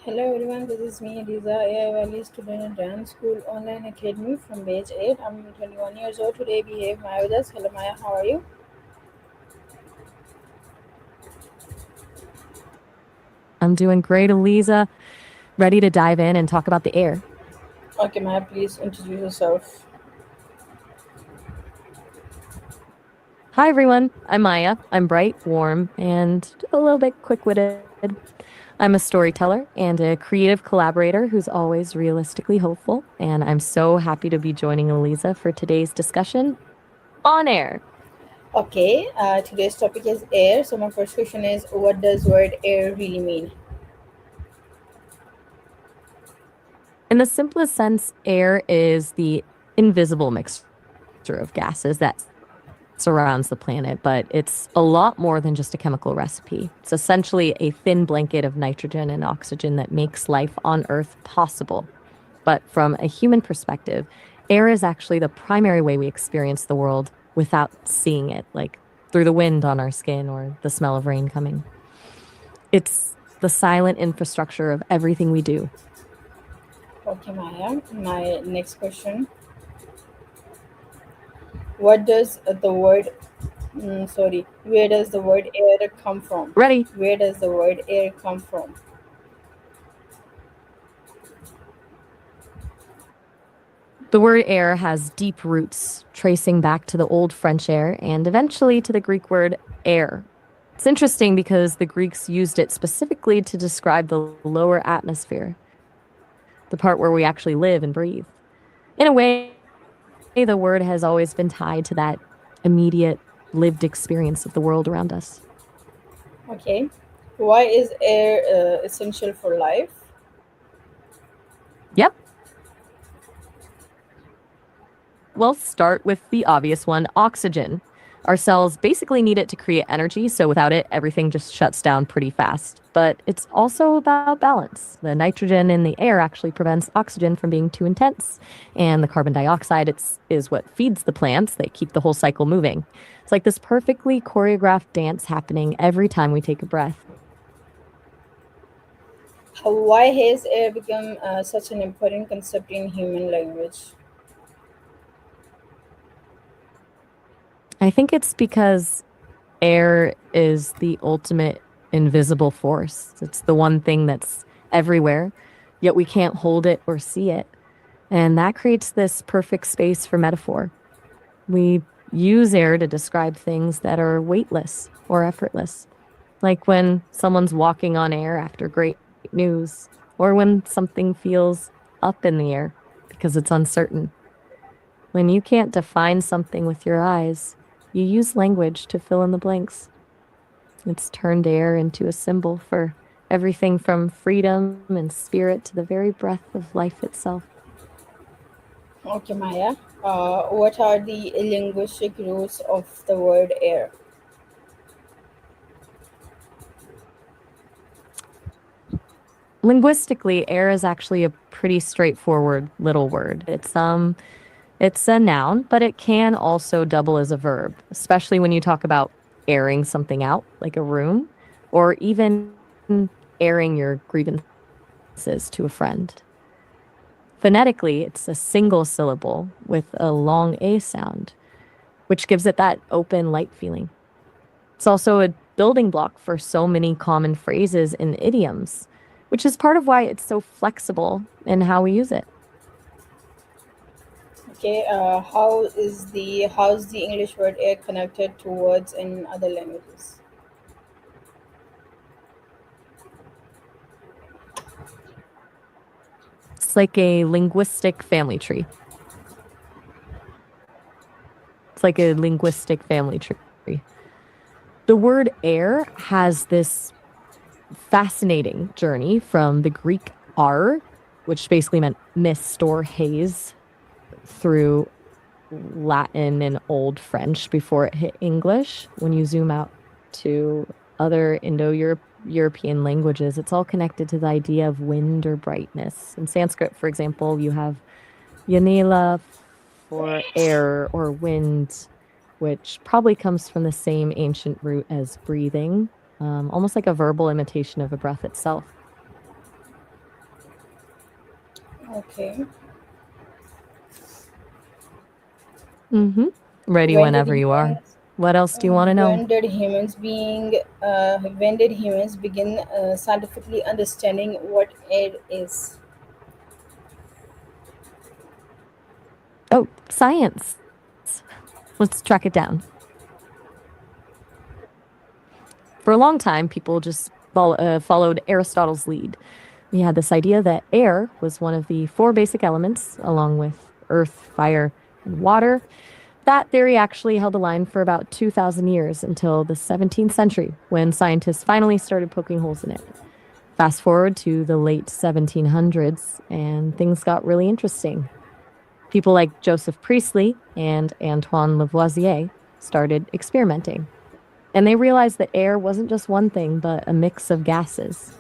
Hello everyone, this is me, Eliza, AI Valley student at Dance School Online Academy from Batch 8. I'm 21 years old. Today we have Maya with us. Hello Maya, how are you? I'm doing great, Eliza. Ready to dive in and talk about the air. Okay Maya, please introduce yourself. Hi, everyone. I'm Maya. I'm bright, warm, and a little bit quick witted. I'm a storyteller and a creative collaborator who's always realistically hopeful. And I'm so happy to be joining Eliza for today's discussion on air. Okay, today's topic is air. So my first question is, what does word air really mean? In the simplest sense, air is the invisible mixture of gases that surrounds the planet, but it's a lot more than just a chemical recipe. It's essentially a thin blanket of nitrogen and oxygen that makes life on Earth possible. But from a human perspective, air is actually the primary way we experience the world without seeing it, like through the wind on our skin or the smell of rain coming. It's the silent infrastructure of everything we do. Okay Maya, my next question. What does the word, where does the word air come from? Ready? Where does the word air come from? The word air has deep roots, tracing back to the Old French air and eventually to the Greek word air. It's interesting because the Greeks used it specifically to describe the lower atmosphere, the part where we actually live and breathe. In a way, the word has always been tied to that immediate lived experience of the world around us. Okay. Why is air essential for life? Yep. Well, start with the obvious one, oxygen. Our cells basically need it to create energy, so without it, everything just shuts down pretty fast. But it's also about balance. The nitrogen in the air actually prevents oxygen from being too intense, and the carbon dioxide is what feeds the plants. They keep the whole cycle moving. It's like this perfectly choreographed dance happening every time we take a breath. Why has air become such an important concept in human language? I think it's because air is the ultimate invisible force. It's the one thing that's everywhere, yet we can't hold it or see it. And that creates this perfect space for metaphor. We use air to describe things that are weightless or effortless, like when someone's walking on air after great news, or when something feels up in the air because it's uncertain. When you can't define something with your eyes, you use language to fill in the blanks. It's turned air into a symbol for everything from freedom and spirit to the very breath of life itself. Okay, Maya. What are the linguistic roots of the word air? Linguistically, air is actually a pretty straightforward little word. It's a noun, but it can also double as a verb, especially when you talk about airing something out, like a room, or even airing your grievances to a friend. Phonetically, it's a single syllable with a long A sound, which gives it that open, light feeling. It's also a building block for so many common phrases and idioms, which is part of why it's so flexible in how we use it. Okay. How's the English word air connected to words in other languages? It's like a linguistic family tree. It's like a linguistic family tree. The word air has this fascinating journey from the Greek ar, which basically meant mist or haze, through Latin and Old French before it hit English. When you zoom out to other Indo European languages, it's all connected to the idea of wind or brightness. In Sanskrit, for example, you have Yanila for air or wind, which probably comes from the same ancient root as breathing, almost like a verbal imitation of a breath itself. Okay. Mm-hmm. Ready When did whenever you are. humans What else do you want to know? when did humans begin scientifically understanding what air is? Oh, science. Let's track it down. For a long time, people just followed Aristotle's lead. We had this idea that air was one of the four basic elements, along with earth, fire, and water. That theory actually held a line for about 2,000 years until the 17th century, when scientists finally started poking holes in it. Fast forward to the late 1700s, and things got really interesting. People like Joseph Priestley and Antoine Lavoisier started experimenting. And they realized that air wasn't just one thing, but a mix of gases.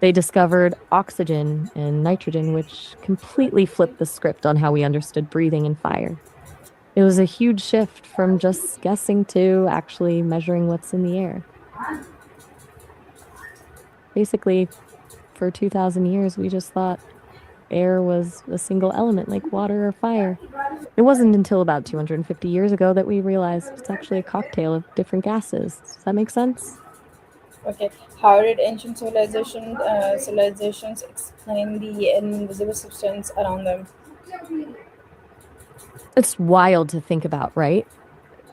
They discovered oxygen and nitrogen, which completely flipped the script on how we understood breathing and fire. It was a huge shift from just guessing to actually measuring what's in the air. Basically, for 2,000 years, we just thought air was a single element like water or fire. It wasn't until about 250 years ago that we realized it's actually a cocktail of different gases. Does that make sense? Okay. How did ancient civilizations explain the invisible substance around them? It's wild to think about, right?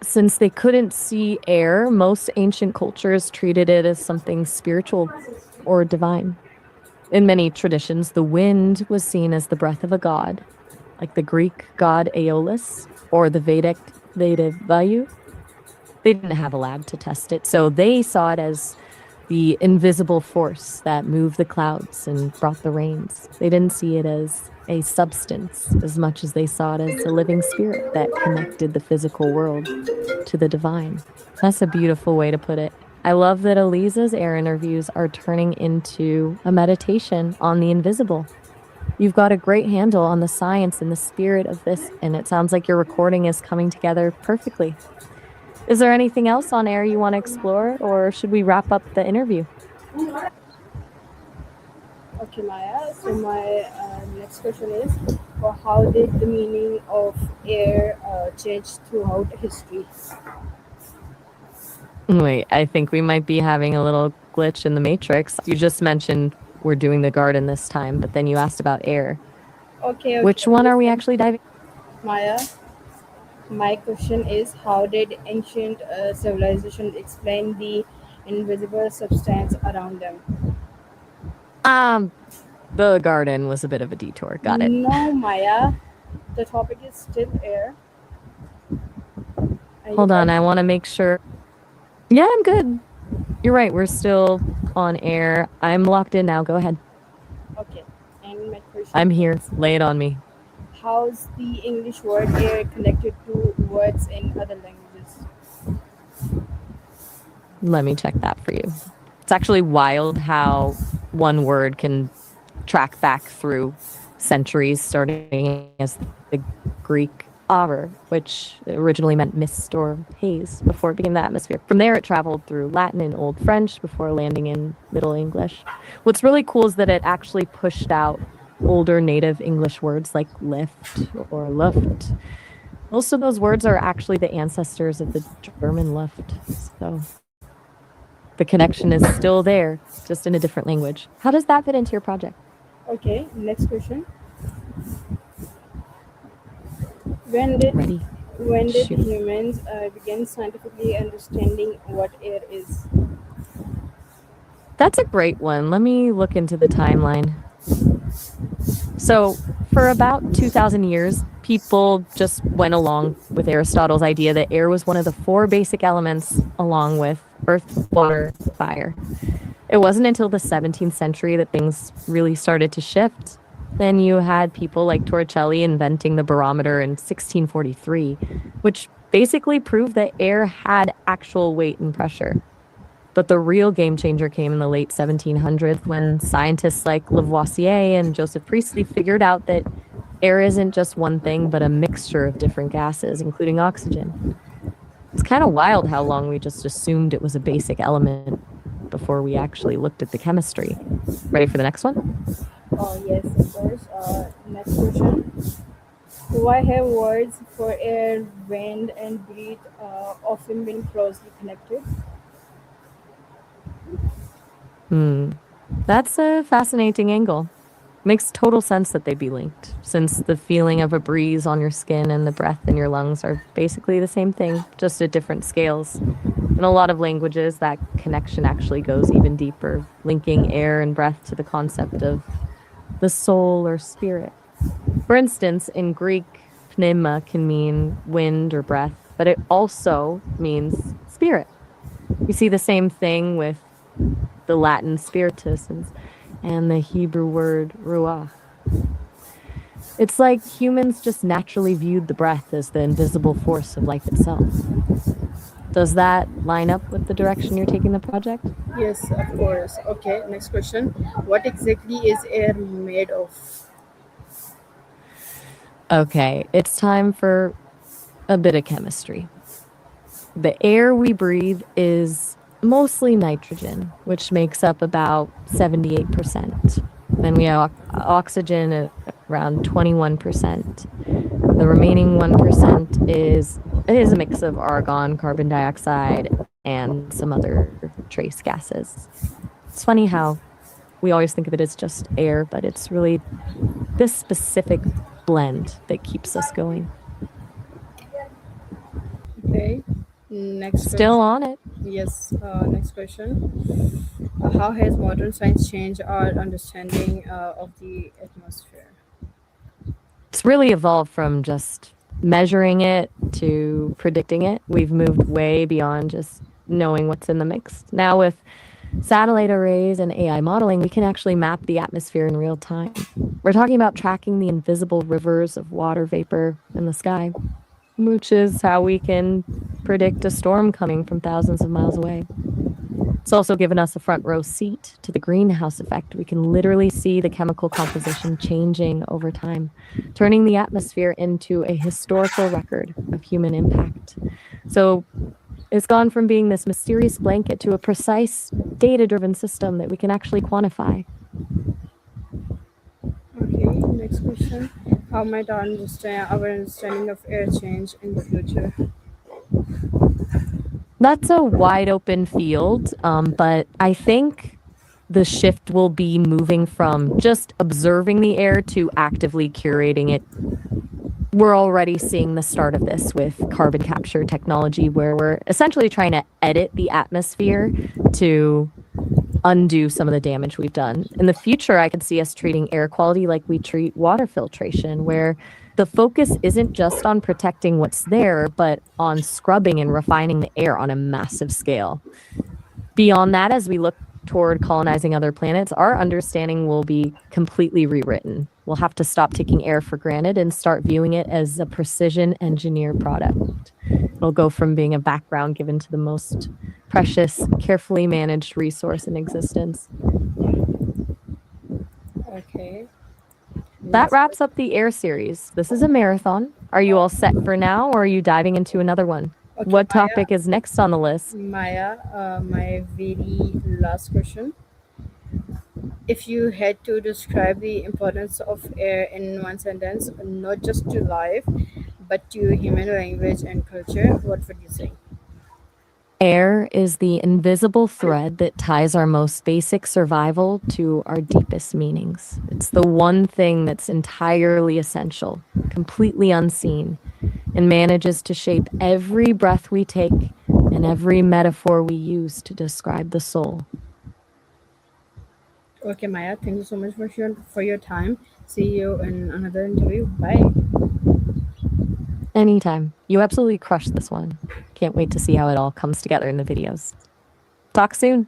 Since they couldn't see air, most ancient cultures treated it as something spiritual or divine. In many traditions, the wind was seen as the breath of a god, like the Greek god Aeolus or the Vedic Vayu. They didn't have a lab to test it, so they saw it as the invisible force that moved the clouds and brought the rains. They didn't see it as a substance as much as they saw it as a living spirit that connected the physical world to the divine. That's a beautiful way to put it. I love that Eliza's air interviews are turning into a meditation on the invisible. You've got a great handle on the science and the spirit of this, and it sounds like your recording is coming together perfectly. Is there anything else on air you want to explore, or should we wrap up the interview? Okay, Maya. So my next question is, how did the meaning of air change throughout history? Wait, I think we might be having a little glitch in the matrix. You just mentioned we're doing the garden this time, but then you asked about air. Okay, okay. Which one are we Listen, actually diving? Maya. My question is, how did ancient civilizations explain the invisible substance around them? Um, the garden was a bit of a detour. Got it. No, Maya. The topic is still air. Are you Hold on, there? I want to make sure. Yeah, I'm good. You're right. We're still on air. I'm locked in now. Go ahead. Okay. And my question I'm here. is, Lay it on me. how's the English word air connected to words in other languages? Let me check that for you. It's actually wild how one word can track back through centuries, starting as the Greek aver, which originally meant mist or haze before it became the atmosphere. From there, it traveled through Latin and Old French before landing in Middle English. What's really cool is that it actually pushed out older native English words like lift or luft. Most of those words are actually the ancestors of the German luft. So the connection is still there, just in a different language. How does that fit into your project? Okay. Next question. When did Ready? when did Shoot. humans begin scientifically understanding what air is? That's a great one. Let me look into the timeline. So, for about 2,000 years, people just went along with Aristotle's idea that air was one of the four basic elements, along with earth, water, fire. It wasn't until the 17th century that things really started to shift. Then you had people like Torricelli inventing the barometer in 1643, which basically proved that air had actual weight and pressure. But the real game changer came in the late 1700s when scientists like Lavoisier and Joseph Priestley figured out that air isn't just one thing, but a mixture of different gases, including oxygen. It's kind of wild how long we just assumed it was a basic element before we actually looked at the chemistry. Ready for the next one? Oh, yes, of course. Next question. Why have words for air, wind, and breathe often been closely connected? Hmm. That's a fascinating angle. Makes total sense that they'd be linked, since the feeling of a breeze on your skin and the breath in your lungs are basically the same thing, just at different scales. In a lot of languages, that connection actually goes even deeper, linking air and breath to the concept of the soul or spirit. For instance, in Greek, pneuma can mean wind or breath, but it also means spirit. You see the same thing with the Latin spiritus and the Hebrew word ruach. It's like humans just naturally viewed the breath as the invisible force of life itself. Does that line up with the direction you're taking the project? Yes, of course. Okay, next question. What exactly is air made of? Okay, it's time for a bit of chemistry. The air we breathe is mostly nitrogen, which makes up about 78%. Then we have oxygen at around 21%. The remaining 1% is a mix of argon, carbon dioxide, and some other trace gases. It's funny how we always think of it as just air, but it's really this specific blend that keeps us going. Okay, next Still question. on it. Yes, next question. How has modern science changed our understanding of the atmosphere? It's really evolved from just measuring it to predicting it. We've moved way beyond just knowing what's in the mix. Now, with satellite arrays and AI modeling, we can actually map the atmosphere in real time. We're talking about tracking the invisible rivers of water vapor in the sky, which is how we can predict a storm coming from thousands of miles away. It's also given us a front row seat to the greenhouse effect. We can literally see the chemical composition changing over time, turning the atmosphere into a historical record of human impact. So it's gone from being this mysterious blanket to a precise, data driven system that we can actually quantify. Okay, next question. How might our understanding of air change in the future? That's a wide open field, but I think the shift will be moving from just observing the air to actively curating it. We're already seeing the start of this with carbon capture technology, where we're essentially trying to edit the atmosphere to undo some of the damage we've done. In the future, I could see us treating air quality like we treat water filtration, where the focus isn't just on protecting what's there, but on scrubbing and refining the air on a massive scale. Beyond that, as we look toward colonizing other planets, our understanding will be completely rewritten. We'll have to stop taking air for granted and start viewing it as a precision engineered product. It'll go from being a background given to the most precious, carefully managed resource in existence. Okay, That next wraps question. up the air series. This is a marathon. Are you all set for now, or are you diving into another one? Okay, What topic is next on the list? My very last question. If you had to describe the importance of air in one sentence, not just to life, but to human language and culture, what would you say? Air is the invisible thread that ties our most basic survival to our deepest meanings. It's the one thing that's entirely essential, completely unseen, and manages to shape every breath we take and every metaphor we use to describe the soul. Okay, Maya, thank you so much for your time. See you in another interview. Bye. Anytime. You absolutely crushed this one. Can't wait to see how it all comes together in the videos. Talk soon.